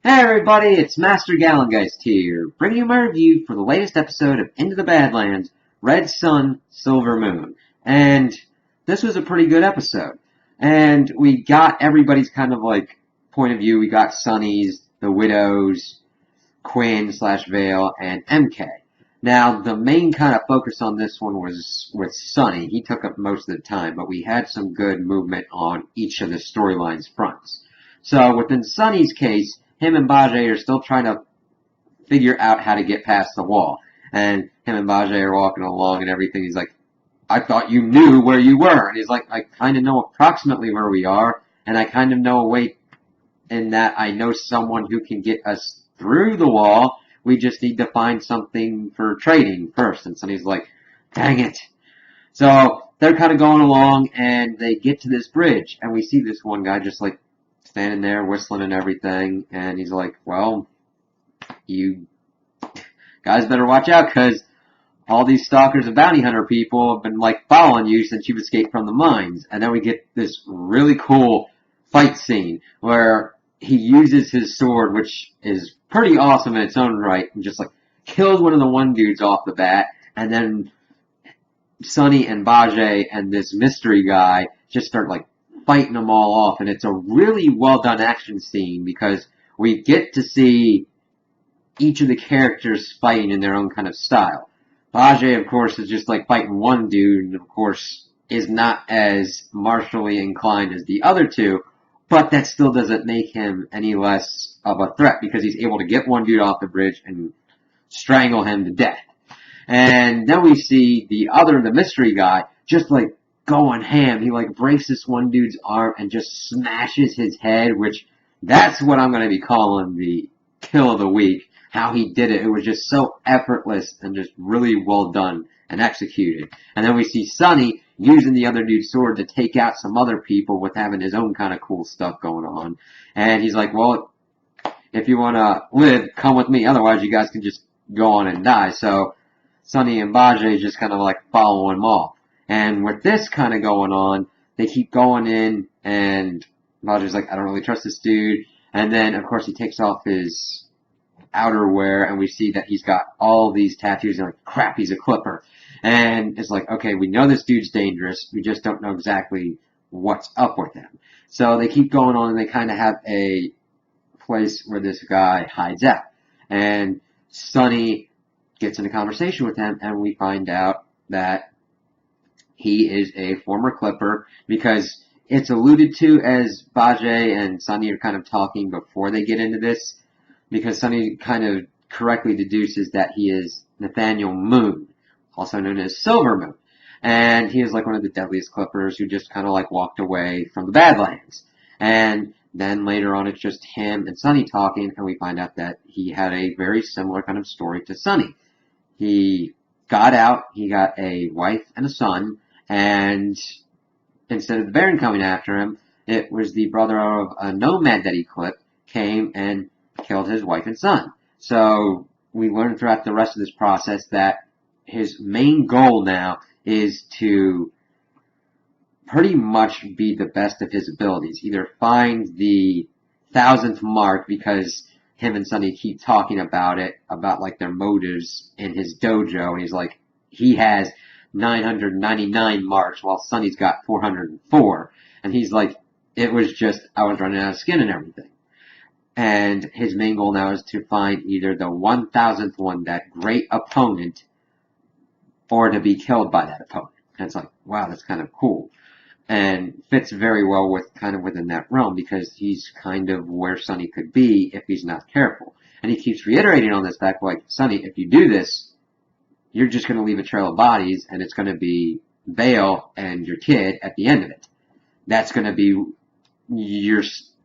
Hey everybody, it's Master Gallengeist here, bringing you my review for the latest episode of Into the Badlands, Red Sun, Silver Moon. And this was a pretty good episode. And we got everybody's kind of like point of view. We got Sunny's, the Widows, Quinn / Vale, and MK. Now, the main kind of focus on this one was with Sunny. He took up most of the time, but we had some good movement on each of the storylines fronts. So within Sunny's case, him and Bajay are still trying to figure out how to get past the wall. And him and Bajay are walking along and everything. He's like, I thought you knew where you were. And he's like, I kind of know approximately where we are. And I kind of know a way in that I know someone who can get us through the wall. We just need to find something for trading first. And Sonny's like, dang it. So they're kind of going along and they get to this bridge. And we see this one guy just like standing there whistling and everything, and he's like, well, you guys better watch out, because all these stalkers and bounty hunter people have been like following you since you've escaped from the mines. And then we get this really cool fight scene where he uses his sword, which is pretty awesome in its own right, and just like kills one of the one dudes off the bat, and then Sunny and Bajay and this mystery guy just start like fighting them all off, and it's a really well done action scene because we get to see each of the characters fighting in their own kind of style. Bajay, of course, is just like fighting one dude, and of course is not as martially inclined as the other two, but that still doesn't make him any less of a threat because he's able to get one dude off the bridge and strangle him to death. And then we see the mystery guy, just like going ham. He like breaks this one dude's arm and just smashes his head, which that's what I'm going to be calling the kill of the week. How he did it. It was just so effortless and just really well done and executed. And then we see Sunny using the other dude's sword to take out some other people with having his own kind of cool stuff going on. And he's like, well, if you want to live, come with me. Otherwise, you guys can just go on and die. So Sunny and Bajay just kind of like follow him off. And with this kind of going on, they keep going in, and Bajay's like, I don't really trust this dude. And then, of course, he takes off his outerwear, and we see that he's got all these tattoos, and like, crap, he's a Clipper. And it's like, okay, we know this dude's dangerous. We just don't know exactly what's up with him. So they keep going on, and they kind of have a place where this guy hides out. And Sunny gets in a conversation with him, and we find out that he is a former Clipper, because it's alluded to as Bajay and Sunny are kind of talking before they get into this, because Sunny kind of correctly deduces that he is Nathaniel Moon, also known as Silver Moon. And he is like one of the deadliest Clippers who just kind of like walked away from the Badlands. And then later on it's just him and Sunny talking, and we find out that he had a very similar kind of story to Sunny. He got out, he got a wife and a son, and instead of the Baron coming after him, it was the brother of a nomad that he clipped came and killed his wife and son. So we learned throughout the rest of this process that his main goal now is to pretty much be the best of his abilities. Either find the 1,000th mark, because him and Sunny keep talking about it, about like their motives in his dojo, and he's like, he has 999 marks while Sunny's got 404. And he's like, it was just, I was running out of skin and everything. And his main goal now is to find either the 1,000th one, that great opponent, or to be killed by that opponent. And it's like, wow, that's kind of cool. And fits very well with kind of within that realm, because he's kind of where Sunny could be if he's not careful. And he keeps reiterating on this fact, like, Sunny, if you do this, you're just going to leave a trail of bodies, and it's going to be Vale and your kid at the end of it. That's going to be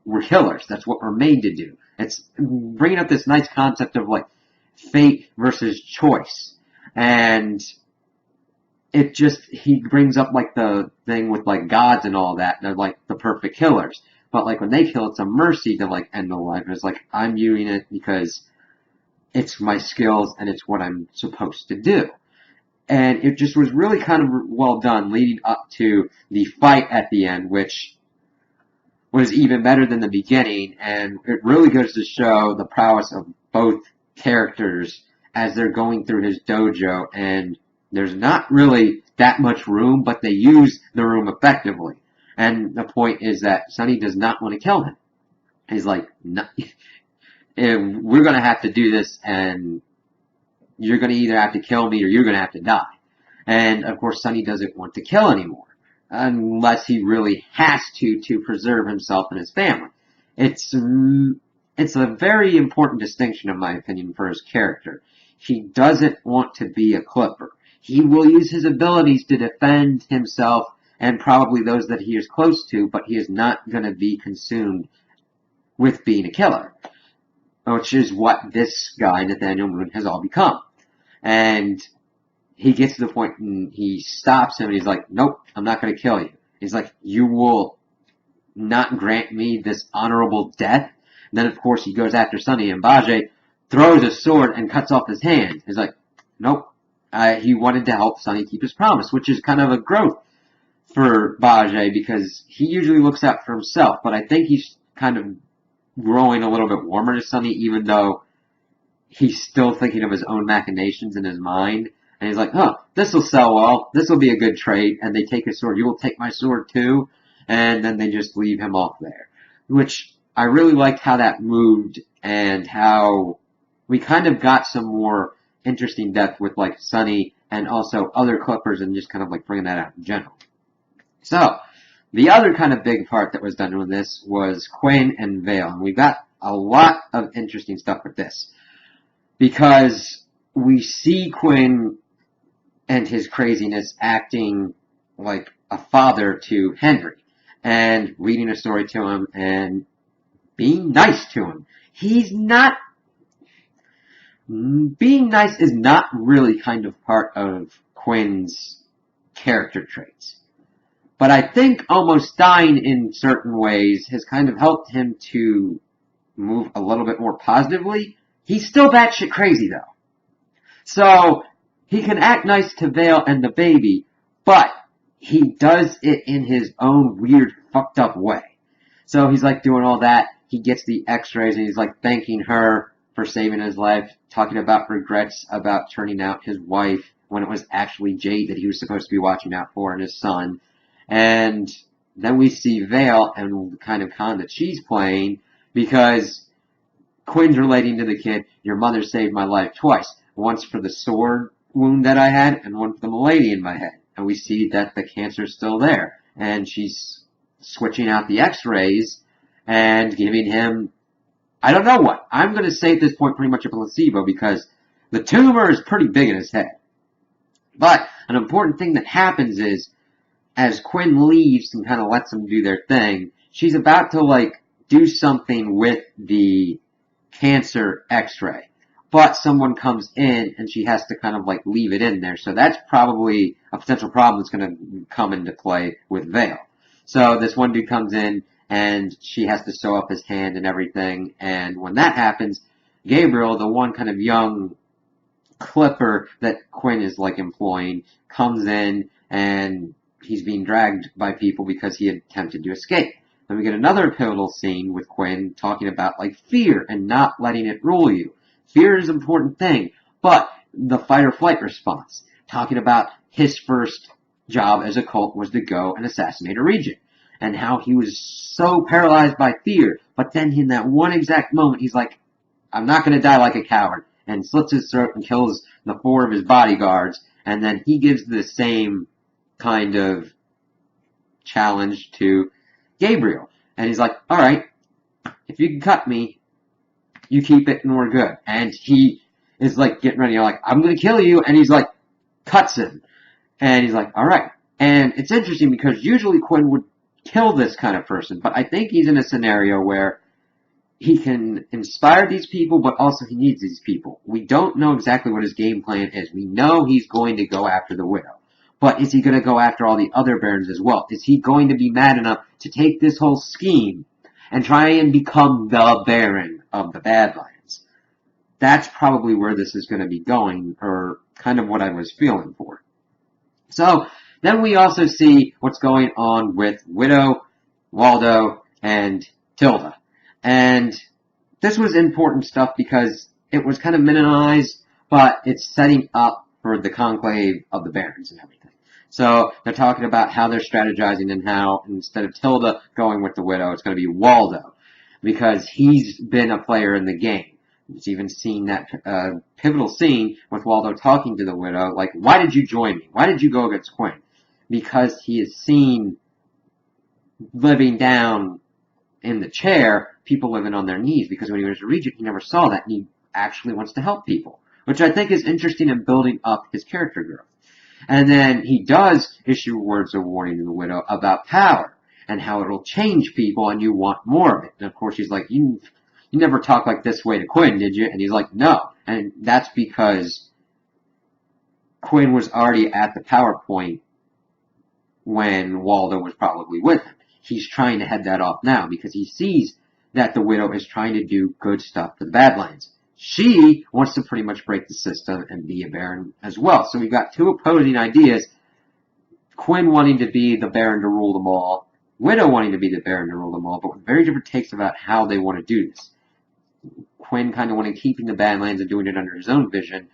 we're killers. That's what we're made to do. It's bringing up this nice concept of like fate versus choice. And it just, he brings up like the thing with like gods and all that. They're like the perfect killers. But like when they kill, it's a mercy to like end the life. It's like, I'm viewing it because it's my skills and it's what I'm supposed to do. And it just was really kind of well done leading up to the fight at the end, which was even better than the beginning, and it really goes to show the prowess of both characters as they're going through his dojo, and there's not really that much room, but they use the room effectively. And the point is that Sonny does not want to kill him. He's like, no, we're going to have to do this, and you're going to either have to kill me or you're going to have to die. And, of course, Sonny doesn't want to kill anymore, unless he really has to preserve himself and his family. It's a very important distinction, in my opinion, for his character. He doesn't want to be a Clipper. He will use his abilities to defend himself and probably those that he is close to, but he is not going to be consumed with being a killer, which is what this guy, Nathaniel Moon, has all become. And he gets to the point and he stops him and he's like, nope, I'm not going to kill you. He's like, you will not grant me this honorable death? And then, of course, he goes after Sonny, and Bajie throws a sword and cuts off his hand. He's like, nope. He wanted to help Sonny keep his promise, which is kind of a growth for Bajie because he usually looks out for himself. But I think he's kind of growing a little bit warmer to Sonny, even though he's still thinking of his own machinations in his mind. And he's like, oh, this will sell well. This will be a good trade. And they take his sword. You will take my sword too. And then they just leave him off there. Which I really liked how that moved and how we kind of got some more interesting depth with like Sonny and also other Clippers and just kind of like bringing that out in general. So, the other kind of big part that was done with this was Quinn and Vale. And we got a lot of interesting stuff with this. Because we see Quinn and his craziness acting like a father to Henry. And reading a story to him and being nice to him. Being nice is not really kind of part of Quinn's character traits. But I think almost dying in certain ways has kind of helped him to move a little bit more positively. He's still batshit crazy though. So, he can act nice to Vale and the baby, but he does it in his own weird, fucked up way. So he's like doing all that. He gets the x-rays and he's like thanking her for saving his life, talking about regrets about turning out his wife when it was actually Jade that he was supposed to be watching out for and his son. And then we see Vale and the kind of con that she's playing because Quinn's relating to the kid, your mother saved my life twice. Once for the sword wound that I had and one for the malady in my head. And we see that the cancer's still there. And she's switching out the x-rays and giving him, I don't know what. I'm going to say at this point pretty much a placebo because the tumor is pretty big in his head. But an important thing that happens is as Quinn leaves and kind of lets them do their thing, she's about to like do something with the cancer x-ray. But someone comes in and she has to kind of like leave it in there. So that's probably a potential problem that's going to come into play with Vale. So this one dude comes in and she has to sew up his hand and everything. And when that happens, Gabriel, the one kind of young Clipper that Quinn is like employing, comes in and he's being dragged by people because he attempted to escape. Then we get another pivotal scene with Quinn talking about like fear and not letting it rule you. Fear is an important thing, but the fight or flight response, talking about his first job as a cult was to go and assassinate a regent, and how he was so paralyzed by fear, but then in that one exact moment, he's like, I'm not going to die like a coward, and slits his throat and kills the 4 of his bodyguards, and then he gives the same kind of challenge to Gabriel, and he's like, alright, if you can cut me, you keep it and we're good. And he is like getting ready, like, I'm going to kill you. And he's like, cuts him. And he's like, all right. And it's interesting because usually Quinn would kill this kind of person. But I think he's in a scenario where he can inspire these people, but also he needs these people. We don't know exactly what his game plan is. We know he's going to go after the widow. But is he going to go after all the other barons as well? Is he going to be mad enough to take this whole scheme and try and become the Baron of the Badlands? That's probably where this is going to be going, or kind of what I was feeling for. So, then we also see what's going on with Widow, Waldo, and Tilda. And this was important stuff because it was kind of minimized, but it's setting up for the conclave of the barons and everything. So they're talking about how they're strategizing and how instead of Tilda going with the widow, it's going to be Waldo because he's been a player in the game. It's even seen that pivotal scene with Waldo talking to the widow, like, why did you join me? Why did you go against Quinn? Because he has seen living down in the chair, people living on their knees, because when he was a regent, he never saw that, and he actually wants to help people, which I think is interesting in building up his character growth. And then he does issue words of warning to the widow about power and how it'll change people and you want more of it. And of course he's like, you never talk like this way to Quinn, did you? And he's like, no. And that's because Quinn was already at the power point when Waldo was probably with him. He's trying to head that off now because he sees that the widow is trying to do good stuff for the Badlands. She wants to pretty much break the system and be a baron as well. So we've got two opposing ideas. Quinn wanting to be the baron to rule them all. Widow wanting to be the baron to rule them all, but with very different takes about how they want to do this. Quinn kind of wanting keeping the Badlands and doing it under his own vision.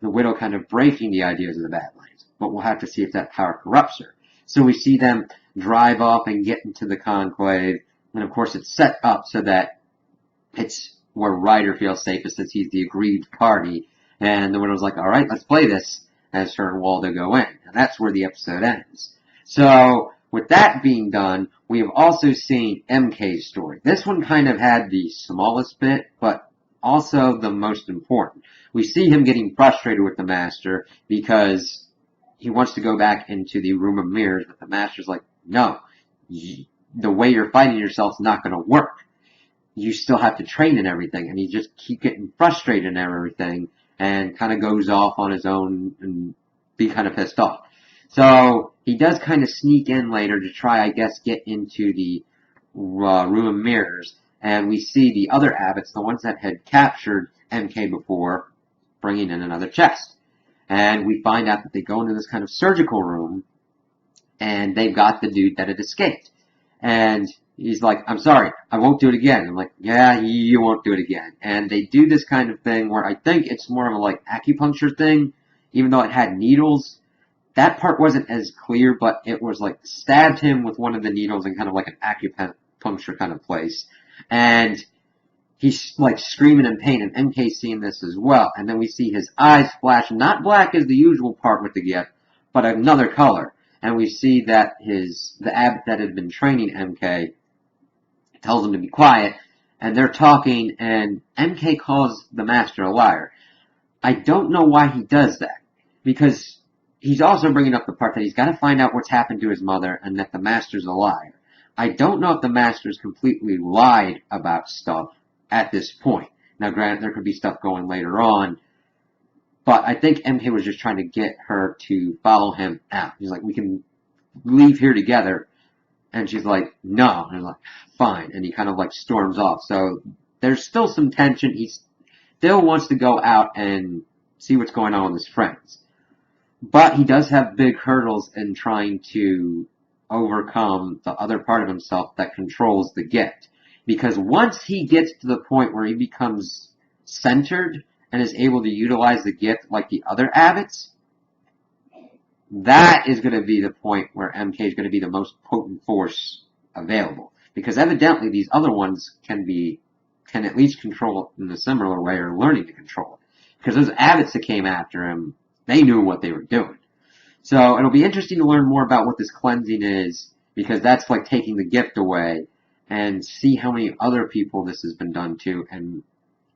The widow kind of breaking the ideas of the Badlands. But we'll have to see if that power corrupts her. So we see them drive off and get into the conclave. And of course it's set up so that it's where Ryder feels safest since he's the aggrieved party. And the widow's like, all right, let's play this, as her and Waldo go in. And that's where the episode ends. So with that being done, we have also seen MK's story. This one kind of had the smallest bit, but also the most important. We see him getting frustrated with the Master because he wants to go back into the room of mirrors, but the Master's like, no, the way you're fighting yourself is not going to work. You still have to train and everything, and he just keep getting frustrated and everything, and kind of goes off on his own and be kind of pissed off. So he does kind of sneak in later to try, I guess, get into the room of mirrors, and we see the other abbots, the ones that had captured MK before, bringing in another chest. And we find out that they go into this kind of surgical room, and they've got the dude that had escaped. And he's like, I'm sorry, I won't do it again. I'm like, yeah, you won't do it again. And they do this kind of thing where I think it's more of a like acupuncture thing, even though it had needles. That part wasn't as clear, but it was like stabbed him with one of the needles in kind of like an acupuncture kind of place. And he's like screaming in pain, and MK's seeing this as well. And then we see his eyes flash, not black as the usual part with the gift, but another color. And we see that the abbot that had been training MK tells him to be quiet, and they're talking, and MK calls the Master a liar. I don't know why he does that, because he's also bringing up the part that he's got to find out what's happened to his mother, and that the Master's a liar. I don't know if the Master's completely lied about stuff at this point. Now, granted, there could be stuff going later on, but I think MK was just trying to get her to follow him out. He's like, we can leave here together. And she's like, no. And he's like, fine. And he kind of like storms off. So there's still some tension. He still wants to go out and see what's going on with his friends. But he does have big hurdles in trying to overcome the other part of himself that controls the gift. Because once he gets to the point where he becomes centered and is able to utilize the gift like the other abbots, that is going to be the point where MK is going to be the most potent force available. Because evidently these other ones can at least control it in a similar way or learning to control it. Because those abbots that came after him, they knew what they were doing. So it'll be interesting to learn more about what this cleansing is, because that's like taking the gift away, and see how many other people this has been done to, and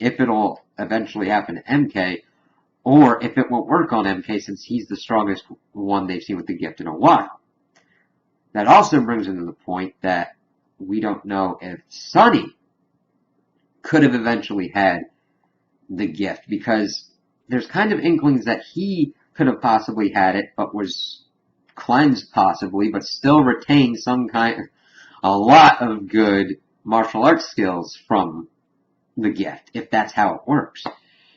if it'll eventually happen to MK, or if it won't work on MK since he's the strongest one they've seen with the gift in a while. That also brings into the point that we don't know if Sonny could have eventually had the gift, because there's kind of inklings that he could have possibly had it, but was cleansed possibly, but still retained a lot of good martial arts skills from the gift, if that's how it works.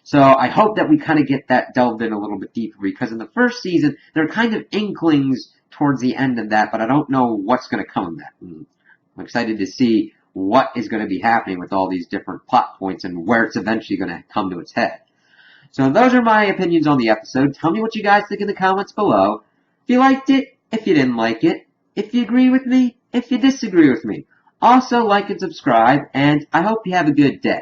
So I hope that we kind of get that delved in a little bit deeper, because in the first season, there are kind of inklings towards the end of that, but I don't know what's going to come of that. I'm excited to see what is going to be happening with all these different plot points and where it's eventually going to come to its head. So those are my opinions on the episode. Tell me what you guys think in the comments below. If you liked it, if you didn't like it, if you agree with me, if you disagree with me. Also, like and subscribe, and I hope you have a good day.